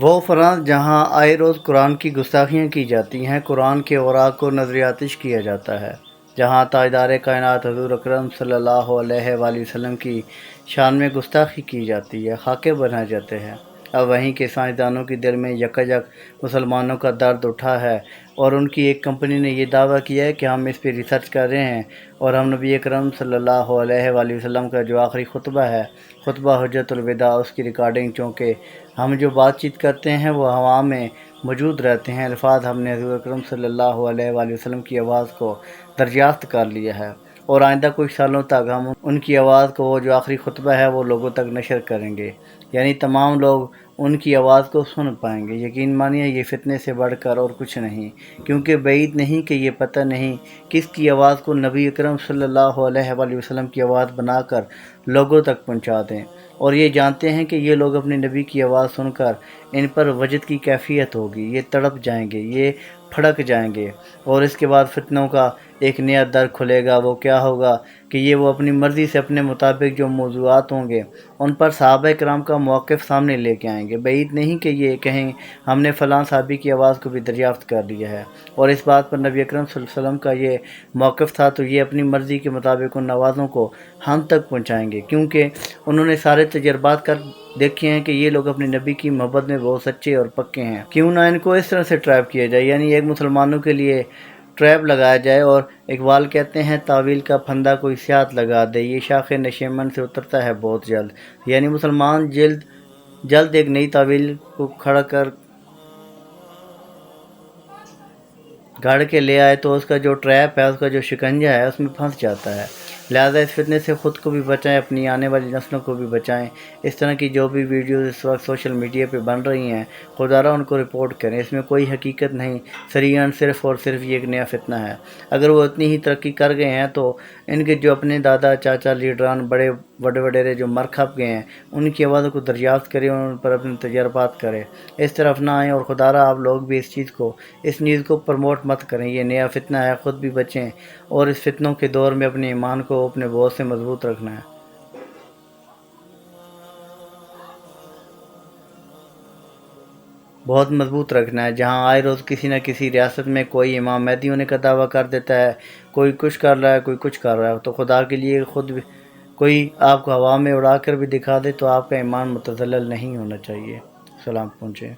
وہ فرانس جہاں آئے روز قرآن کی گستاخیاں کی جاتی ہیں، قرآن کے اوراق کو نظر آتش کیا جاتا ہے، جہاں تاجدار کائنات حضور اکرم صلی اللہ علیہ وآلہ وسلم کی شان میں گستاخی کی جاتی ہے، خاکے بنائے جاتے ہیں، اب وہیں کے سائنسدانوں کے دل میں یکایک مسلمانوں کا درد اٹھا ہے اور ان کی ایک کمپنی نے یہ دعویٰ کیا ہے کہ ہم اس پہ ریسرچ کر رہے ہیں اور ہم نبی اکرم صلی اللہ علیہ وآلہ وسلم کا جو آخری خطبہ ہے، خطبہ حجۃ الوداع، اس کی ریکارڈنگ، چونکہ ہم جو بات چیت کرتے ہیں وہ ہوا میں موجود رہتے ہیں، الفاظ ہم نے حضور اکرم صلی اللہ علیہ وآلہ وسلم کی آواز کو دریافت کر لیا ہے اور آئندہ کچھ سالوں تک ہم ان کی آواز کو، وہ جو آخری خطبہ ہے، وہ لوگوں تک نشر کریں گے، یعنی تمام لوگ ان کی آواز کو سن پائیں گے۔ یقین مانیے یہ فتنے سے بڑھ کر اور کچھ نہیں، کیونکہ بعید نہیں کہ یہ پتہ نہیں کس کی آواز کو نبی اکرم صلی اللہ علیہ وآلہ وسلم کی آواز بنا کر لوگوں تک پہنچا دیں، اور یہ جانتے ہیں کہ یہ لوگ اپنے نبی کی آواز سن کر ان پر وجد کی کیفیت ہوگی، یہ تڑپ جائیں گے، یہ پھڑک جائیں گے، اور اس کے بعد فتنوں کا ایک نیا در کھلے گا۔ وہ کیا ہوگا کہ وہ اپنی مرضی سے اپنے مطابق جو موضوعات ہوں گے ان پر صحابہ کرام کا موقف سامنے لے کے آئیں گے۔ بعید نہیں کہ یہ کہیں ہم نے فلاں صحابی کی آواز کو بھی دریافت کر لیا ہے، اور اس بات پر نبی اکرم صلی اللہ علیہ وسلم کا یہ موقف تھا، تو یہ اپنی مرضی کے مطابق ان آوازوں کو ہم تک پہنچائیں گے، کیونکہ انہوں نے سارے تجربات کر دیکھے ہیں کہ یہ لوگ اپنے نبی کی محبت میں بہت سچے اور پکے ہیں۔ کیوں نہ ان کو اس طرح سے ٹریپ کیا جائے، یعنی ایک مسلمانوں کے لیے ٹریپ لگایا جائے، اور اقبال کہتے ہیں تعویل کا پھندا کوئی سیاط لگا دے، یہ شاخ نشیمن سے اترتا ہے بہت جلد، یعنی مسلمان جلد ایک نئی تعویل کو کھڑا کر گھڑ کے لے آئے تو اس کا جو ٹریپ ہے، اس کا جو شکنجہ ہے، اس میں پھنس جاتا ہے۔ لہٰذا اس فتنے سے خود کو بھی بچائیں، اپنی آنے والی نسلوں کو بھی بچائیں۔ اس طرح کی جو بھی ویڈیوز اس وقت سوشل میڈیا پہ بن رہی ہیں، خدا را ان کو رپورٹ کریں، اس میں کوئی حقیقت نہیں، صریحاً صرف اور صرف یہ ایک نیا فتنہ ہے۔ اگر وہ اتنی ہی ترقی کر گئے ہیں تو ان کے جو اپنے دادا، چاچا، لیڈران، بڑے وڈیرے جو مر کھپ گئے ہیں، ان کی آوازوں کو دریافت کریں اور ان پر اپنے تجربات کریں، اس طرف نہ آئیں، اور خدا را آپ لوگ بھی اس نیوز کو پروموٹ مت کریں، یہ نیا فتنہ ہے، خود بھی بچیں، اور اس فتنوں کے دور میں اپنے ایمان کو اپنے بہت سے مضبوط رکھنا ہے۔ بہت مضبوط رکھنا ہے، جہاں آئے روز کسی نہ کسی ریاست میں کوئی امام مہدی ہونے کا دعویٰ کر دیتا ہے، کوئی کچھ کر رہا ہے، کوئی کچھ کر رہا ہے، تو خدا کے لیے خود بھی کوئی آپ کو ہوا میں اڑا کر بھی دکھا دے تو آپ کا ایمان متزلزل نہیں ہونا چاہیے۔ سلام پہنچے۔